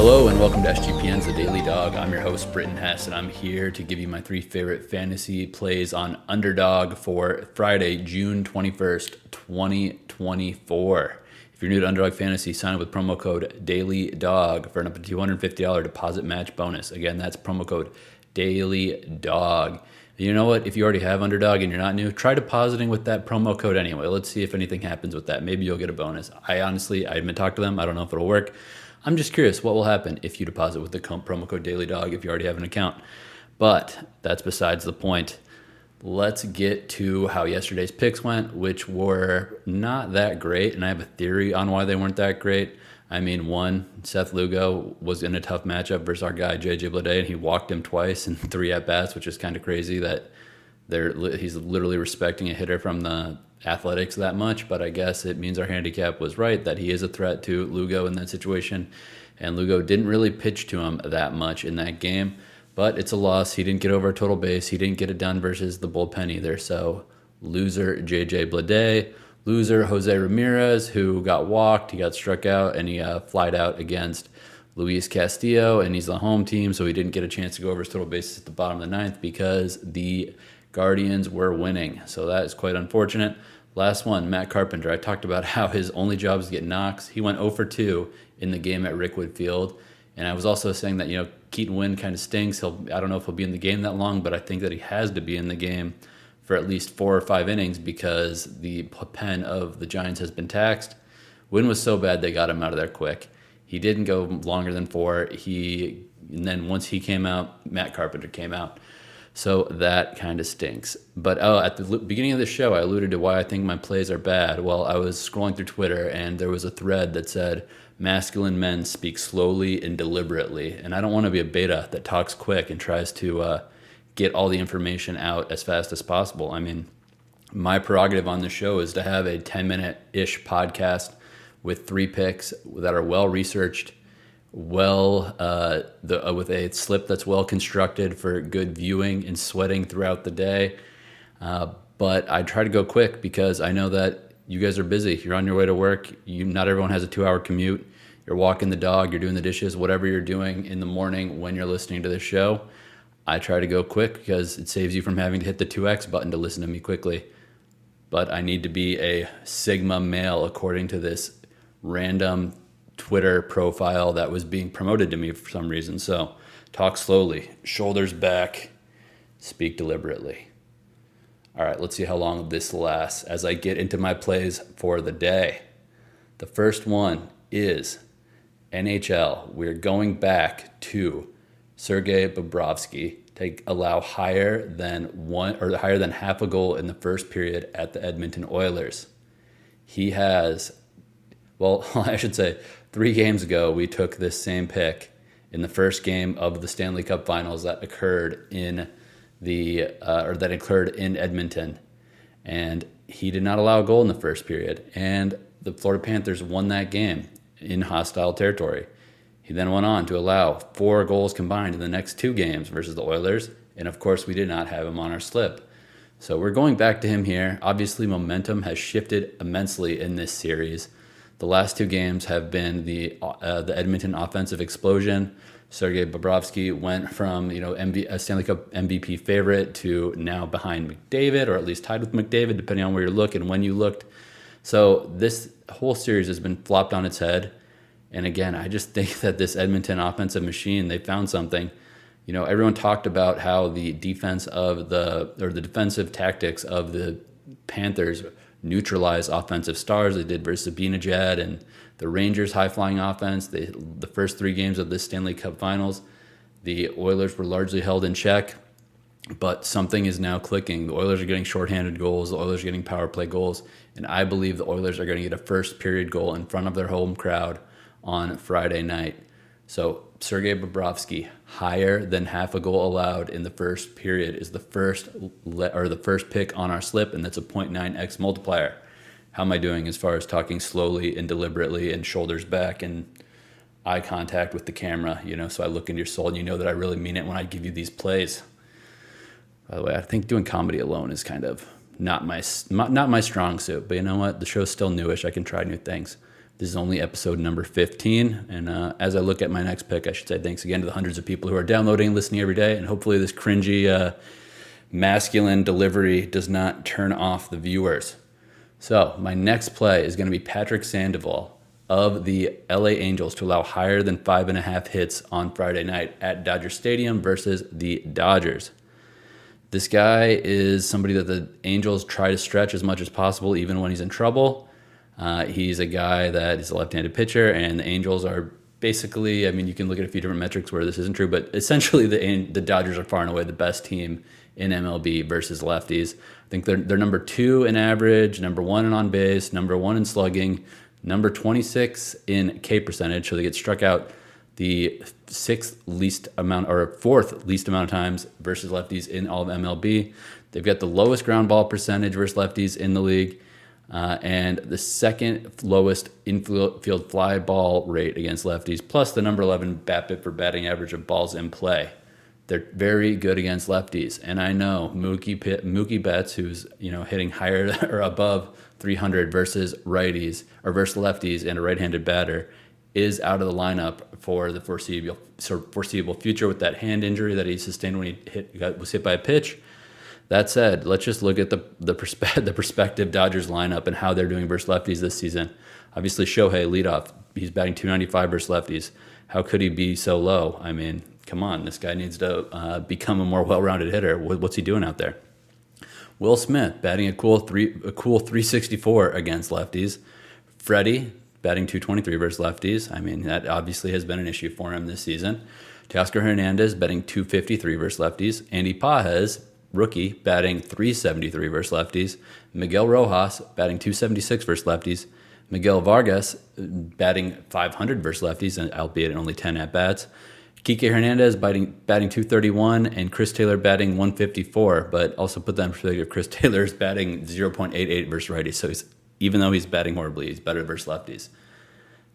Hello and welcome to SGPN's The Daily Dog. I'm your host, Britton Hess, and I'm here to give you my 3 favorite fantasy plays on Underdog for Friday, June 21st, 2024. If you're new to Underdog Fantasy, sign up with promo code DAILYDOG for an up to $250 deposit match bonus. Again, that's promo code DAILYDOG. You know what? If you already have Underdog and you're not new, try depositing with that promo code anyway. Let's see if anything happens with that. Maybe you'll get a bonus. I haven't talked to them. I don't know if it'll work. I'm just curious what will happen if you deposit with the promo code DailyDog if you already have an account. But that's besides the point. Let's get to how yesterday's picks went, which were not that great, and I have a theory on why they weren't that great. I mean, one, Seth Lugo was in a tough matchup versus our guy JJ Bleday, and he walked him twice in 3 at-bats, which is kind of crazy that he's literally respecting a hitter from the Athletics that much, but I guess it means our handicap was right, that he is a threat to Lugo in that situation, and Lugo didn't really pitch to him that much in that game, but it's a loss. He didn't get over a total base. He didn't get it done versus the bullpen either, so loser JJ Bleday, loser Jose Ramirez, who got walked, he got struck out, and he flied out against Luis Castillo, and he's the home team, so he didn't get a chance to go over his total bases at the bottom of the 9th because the Guardians were winning, so that is quite unfortunate. Last one, Matt Carpenter. I talked about how his only job is to get knocks. He went 0 for 2 in the game at Rickwood Field, and I was also saying that Keaton Winn kind of stinks. I don't know if he'll be in the game that long, but I think that he has to be in the game for at least 4 or 5 innings because the pen of the Giants has been taxed. Winn was so bad they got him out of there quick. He didn't go longer than 4. And then once he came out, Matt Carpenter came out. So that kind of stinks. But at the beginning of the show, I alluded to why I think my plays are bad. Well, I was scrolling through Twitter, and there was a thread that said, masculine men speak slowly and deliberately. And I don't want to be a beta that talks quick and tries to get all the information out as fast as possible. I mean, my prerogative on the show is to have a 10-minute-ish podcast with 3 picks that are well-researched, with a slip that's well constructed for good viewing and sweating throughout the day. But I try to go quick because I know that you guys are busy. You're on your way to work. Not everyone has a 2-hour commute. You're walking the dog. You're doing the dishes. Whatever you're doing in the morning when you're listening to the show, I try to go quick because it saves you from having to hit the 2X button to listen to me quickly. But I need to be a Sigma male according to this random Twitter profile that was being promoted to me for some reason. So talk slowly, shoulders back, speak deliberately. All right, let's see how long this lasts as I get into my plays for the day. The first one is NHL. We're going back to Sergey Bobrovsky to allow higher than half a goal in the first period at the Edmonton Oilers. He has, I should say, 3 games ago, we took this same pick in the first game of the Stanley Cup Finals that occurred in Edmonton, and he did not allow a goal in the first period. And the Florida Panthers won that game in hostile territory. He then went on to allow 4 goals combined in the next 2 games versus the Oilers, and of course, we did not have him on our slip. So we're going back to him here. Obviously, momentum has shifted immensely in this series. The last 2 games have been the Edmonton offensive explosion. Sergey Bobrovsky went from a Stanley Cup MVP favorite to now behind McDavid, or at least tied with McDavid, depending on where you look and when you looked. So this whole series has been flopped on its head. And again, I just think that this Edmonton offensive machine, they found something. Everyone talked about how the defensive tactics of the Panthers neutralize offensive stars. They did versus Zibanejad and the Rangers' high-flying offense. The first 3 games of this Stanley Cup Finals, the Oilers were largely held in check, but something is now clicking. The Oilers are getting shorthanded goals. The Oilers are getting power play goals, and I believe the Oilers are going to get a first-period goal in front of their home crowd on Friday night. So Sergey Bobrovsky, higher than half a goal allowed in the first period, is the first pick on our slip, and that's a 0.9x multiplier. How am I doing as far as talking slowly and deliberately and shoulders back and eye contact with the camera? So I look into your soul and you know that I really mean it when I give you these plays. By the way, I think doing comedy alone is kind of not my strong suit, but you know what? The show's still newish. I can try new things. This is only episode number 15. And as I look at my next pick, I should say thanks again to the hundreds of people who are downloading and listening every day. And hopefully this cringy masculine delivery does not turn off the viewers. So my next play is going to be Patrick Sandoval of the LA Angels to allow higher than 5.5 hits on Friday night at Dodger Stadium versus the Dodgers. This guy is somebody that the Angels try to stretch as much as possible, even when he's in trouble. He's a guy that is a left-handed pitcher, and the Angels are basically, I mean, you can look at a few different metrics where this isn't true, but essentially the Dodgers are far and away the best team in MLB versus lefties. I think they're number 2 in average, number 1 in on base, number 1 in slugging, number 26 in K percentage, so they get struck out the 4th least amount of times versus lefties in all of MLB. They've got the lowest ground ball percentage versus lefties in the league, and the second lowest infield fly ball rate against lefties, plus the number 11 BABIP for batting average of balls in play. They're very good against lefties, and I know Mookie Betts, who's hitting higher or above 300 versus righties or versus lefties and a right-handed batter, is out of the lineup for the foreseeable future with that hand injury that he sustained when he was hit by a pitch. That said, let's just look at the prospective Dodgers lineup and how they're doing versus lefties this season. Obviously, Shohei leadoff. He's batting .295 versus lefties. How could he be so low? I mean, come on. This guy needs to become a more well-rounded hitter. What's he doing out there? Will Smith batting a cool 364 against lefties. Freddie batting .223 versus lefties. I mean, that obviously has been an issue for him this season. Teoscar Hernandez batting .253 versus lefties. Andy Pages, rookie, batting .373 versus lefties. Miguel Rojas batting .276 versus lefties. Miguel Vargas batting .500 versus lefties, and albeit only 10 at-bats. Kike Hernandez batting .231 and Chris Taylor batting .154, but also put that in perspective, Chris Taylor's batting .0.88 versus righties, so even though he's batting horribly, he's better versus lefties.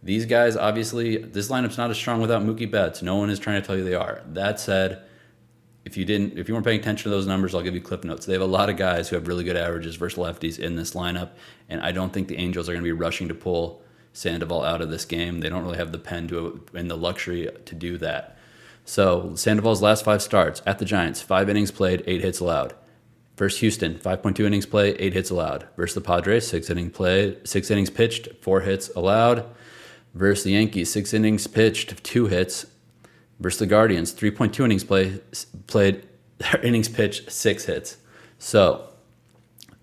These guys, obviously, this lineup's not as strong without Mookie Betts. No one is trying to tell you they are. That said, if you weren't paying attention to those numbers, I'll give you clip notes. They have a lot of guys who have really good averages versus lefties in this lineup, and I don't think the Angels are going to be rushing to pull Sandoval out of this game. They don't really have the pen and the luxury to do that. So Sandoval's last 5 starts at the Giants, 5 innings played, 8 hits allowed. Versus Houston, 5.2 innings played, 8 hits allowed. Versus the Padres, 6 innings pitched, 4 hits allowed. Versus the Yankees, 6 innings pitched, 2 hits. Versus the Guardians, 3.2 innings played, innings pitched, 6 hits. So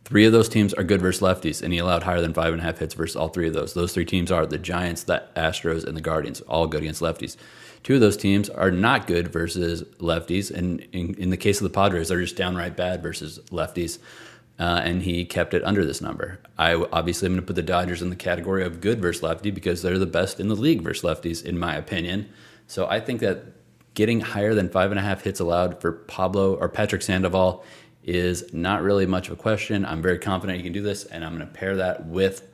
3 of those teams are good versus lefties, and he allowed higher than 5.5 hits versus all 3 of those. Those 3 teams are the Giants, the Astros, and the Guardians, all good against lefties. 2 of those teams are not good versus lefties, and in the case of the Padres, they're just downright bad versus lefties, and he kept it under this number. I obviously am going to put the Dodgers in the category of good versus lefty because they're the best in the league versus lefties, in my opinion. So I think that getting higher than 5.5 hits allowed for Patrick Sandoval is not really much of a question. I'm very confident he can do this, and I'm going to pair that with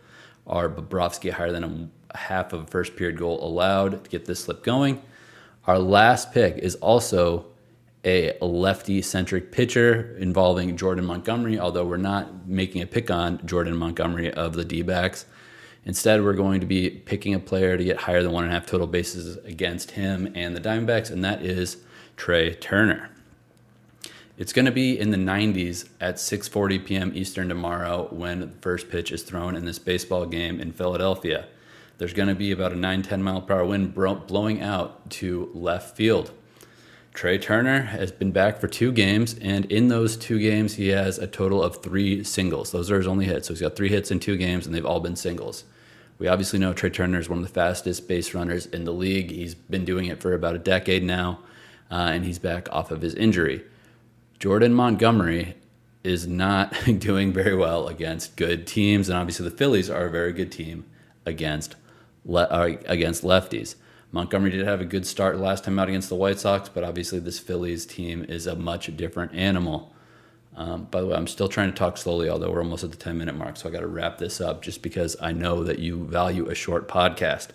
our Bobrovsky higher than a half of a first period goal allowed to get this slip going. Our last pick is also a lefty-centric pitcher involving Jordan Montgomery, although we're not making a pick on Jordan Montgomery of the DBacks. Instead, we're going to be picking a player to get higher than 1.5 total bases against him and the Diamondbacks, and that is Trea Turner. It's going to be in the 90s at 6:40 p.m. Eastern tomorrow when the first pitch is thrown in this baseball game in Philadelphia. There's going to be about a 9-10 mile per hour wind blowing out to left field. Trea Turner has been back for 2 games, and in those 2 games, he has a total of 3 singles. Those are his only hits. So he's got 3 hits in 2 games, and they've all been singles. We obviously know Trea Turner is one of the fastest base runners in the league. He's been doing it for about a decade now, and he's back off of his injury. Jordan Montgomery is not doing very well against good teams, and obviously the Phillies are a very good team against lefties. Montgomery did have a good start last time out against the White Sox, but obviously this Phillies team is a much different animal. By the way, I'm still trying to talk slowly, although we're almost at the 10-minute mark, so I got to wrap this up just because I know that you value a short podcast.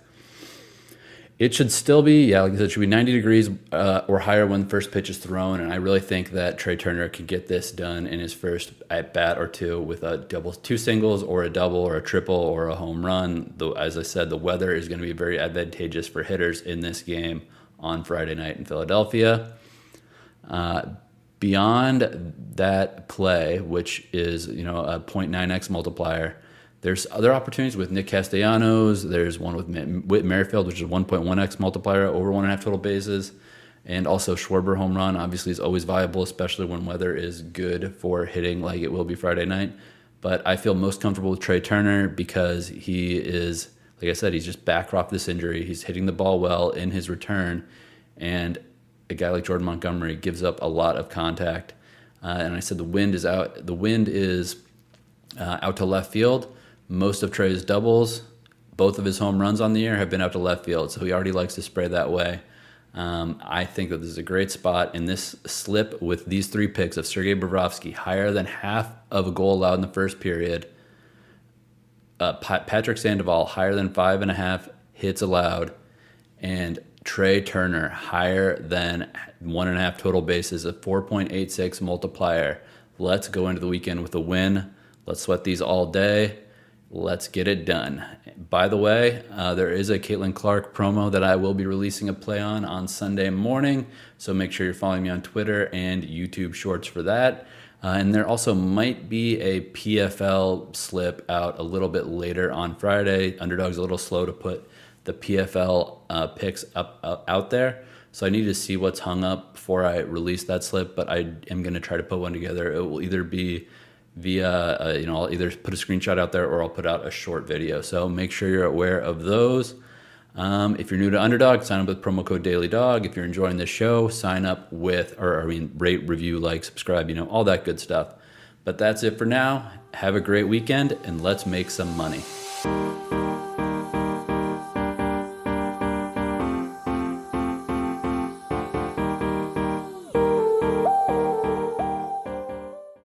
It should still be, yeah, like I said, it should be 90 degrees or higher when the first pitch is thrown. And I really think that Trea Turner can get this done in his first at bat or two with a double, two singles or a double or a triple or a home run. Though, as I said, the weather is going to be very advantageous for hitters in this game on Friday night in Philadelphia. Beyond that play, which is, a 0.9x multiplier, there's other opportunities with Nick Castellanos. There's one with Whit Merrifield, which is 1.1x multiplier over 1.5 total bases. And also Schwarber home run obviously is always viable, especially when weather is good for hitting like it will be Friday night. But I feel most comfortable with Trea Turner because he is, like I said, he's just back off this injury. He's hitting the ball well in his return. And a guy like Jordan Montgomery gives up a lot of contact. And I said the wind is out. The wind is out to left field. Most of Trea's doubles, both of his home runs on the year have been out to left field, so he already likes to spray that way. I think that this is a great spot in this slip with these 3 picks of Sergey Bobrovsky, higher than half of a goal allowed in the first period. Patrick Sandoval, higher than 5.5 hits allowed. And Trea Turner, higher than 1.5 total bases, a 4.86 multiplier. Let's go into the weekend with a win. Let's sweat these all day. Let's get it done. By the way, there is a Caitlin Clark promo that I will be releasing a play on Sunday morning, so make sure you're following me on Twitter and YouTube Shorts for that. And there also might be a PFL slip out a little bit later on Friday. Underdog's a little slow to put the PFL picks up out there, so I need to see what's hung up before I release that slip, but I am going to try to put one together. It will either be via, I'll either put a screenshot out there or I'll put out a short video. So make sure you're aware of those. If you're new to Underdog, sign up with promo code DailyDog. If you're enjoying this show, sign up with, rate, review, like, subscribe, all that good stuff. But that's it for now. Have a great weekend and let's make some money.